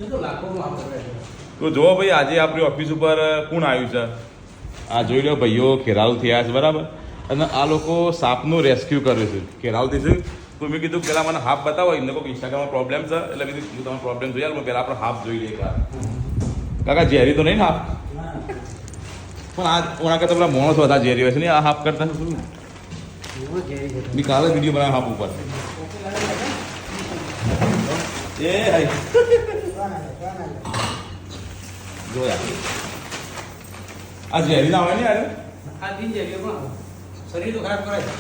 તો જો ભાઈ આજે આપણી ઓફિસ ઉપર કોણ આવ્યું છે? આ જોઈ લો ભાઈઓ ખેરાલુ થયા છે બરાબર, અને આ લોકો સાપનું રેસ્ક્યુ કર્યું છે ખેરાલુથી છે. તો મેં કીધું પહેલાં મને હાફ બતાવો, એમને કોઈ ઇન્સ્ટાગ્રામમાં પ્રોબ્લેમ છે એટલે મેં કીધું તમે પ્રોબ્લેમ જોઈ યાર, પહેલાં આપણે હાફ જોઈ લઈએ. કાકા ઝેરી તો નહીં ને હાફ? પણ આ ઓના કરતા પેલા માણસ વધારે ઝેરી હોય છે ને આ હાફ કરતા. મેં કાલે વિડીયો બનાવ્યો હાફ ઉપર. એ જોયા આ ઝેરી ના હોય ને યાર, આ દિન જે પણ શરીર તો ખરાબ કરે છે.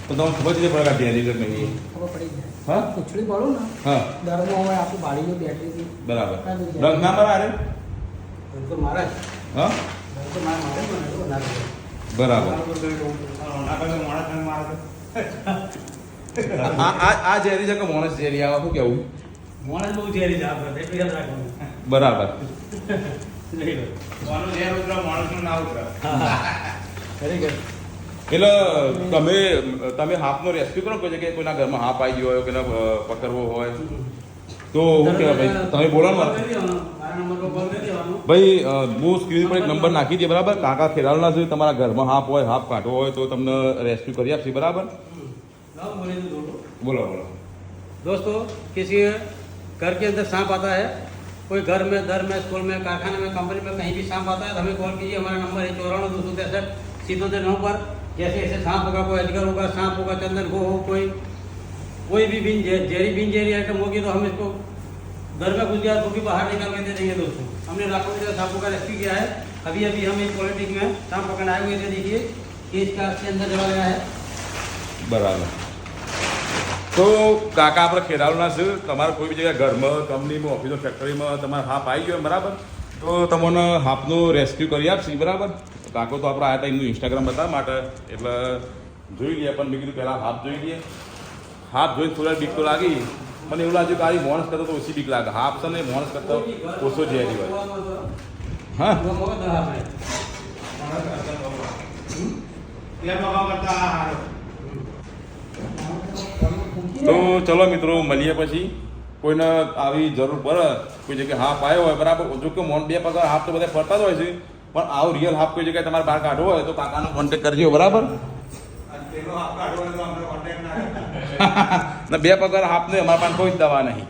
તો તમને ખબર છે પડે ઝેરી તો નહીં? ખબર પડી જાય. હા ઉછળી પડું ને હા દરમાં હોય આખું બાળીનું બેટરી બરાબર. રંગ ના મારા અરે તો મારા જ હા તો મારા મારે પણ ના કરે. બરાબર. આ ઝેરી છે કે માણસ ઝેરી આવે શું કેવું? માણસ બહુ ઝેરી છે આપણે એટલું યાદ રાખવાનું. બરાબર. ખરેખર એટલે તમે હાફનો રેસ્ક્યુ કરો કોઈ જગ્યાએ કોઈના ઘરમાં હાફ આવી ગયો હોય, કોઈને પકડવો હોય તો શું કહેવાય ભાઈ? તમે બોલો ને મારા નંબર પર કોલ કરી દેવાનો. ભાઈ. હું સ્ક્રીન પર એક નંબર નાખી દઈએ બરાબર. કાકા ખેરાલુના છે, તમારા ઘરમાં હાફ હોય, હાફ કાઢવો હોય તો તમને રેસ્ક્યુ કરી આપશે બરાબર. लाओ बोले तो दोस्तों બોલો બોલો. दोस्तों किसी घर के अंदर सांप आता है, कोई घर में, दर में, स्कूल में, कारखाने में, कंपनी में, कहीं भी सांप आता है तो हमें कॉल कीजिए. हमारा नंबर है 94 263 709 पर. जैसे ऐसे सांप होगा, कोई अजगर होगा, सांप होगा, चंदन गो हो, कोई भी जहरी आइटम होगी तो हम इसको घर में घुस गया तो भी बाहर निकाल के दे देंगे दोस्तों. हमने लाखों के सांपों का रेस्क्यू किया है. अभी हम एक पॉलिटिक में सांप पकड़ आए हुए थे. देखिए कि इसका इसके अंदर चला गया है. બરાબર. તો કાકા આપણે ખેરાલુના છે, તમારે કોઈ બી જગ્યાએ ઘરમાં, કંપનીમાં, ઓફિસમાં, ફેક્ટરીમાં તમારે હાફ આવી ગયો બરાબર, તો તમને હાફનું રેસ્ક્યુ કરી આપશે બરાબર. કાકો તો આપણે આવ્યા હતા એમનું ઇન્સ્ટાગ્રામ બતાવવા માટે, એટલે જોઈ લઈએ. પણ મેં કીધું પહેલાં હાફ જોઈ લઈએ. હાફ જોઈને થોડા બીક તો લાગી, મને એવું લાગ્યું કે આ માણસ કરતાં તો ઓછી બીક લાગે. હાફ છે ને માણસ કરતાં ઓછો ઝેરી હોય. હા તો ચલો મિત્રો મળીએ પછી. કોઈને આવી જરૂર પડે, કોઈ જગ્યાએ હાફ આવ્યો હોય બરાબર. જો કે મોન બે પગાર હાફ તો બધા ફરતા જ હોય છે, પણ આવું રિયલ હાફ કોઈ જગ્યાએ તમારે બહાર કાઢવો હોય તો કાકાનો કોન્ટેક્ટ કરજો બરાબર. ના બે પગાર હાફ નહીં, અમારા પાસે કોઈ જ દવા નહીં.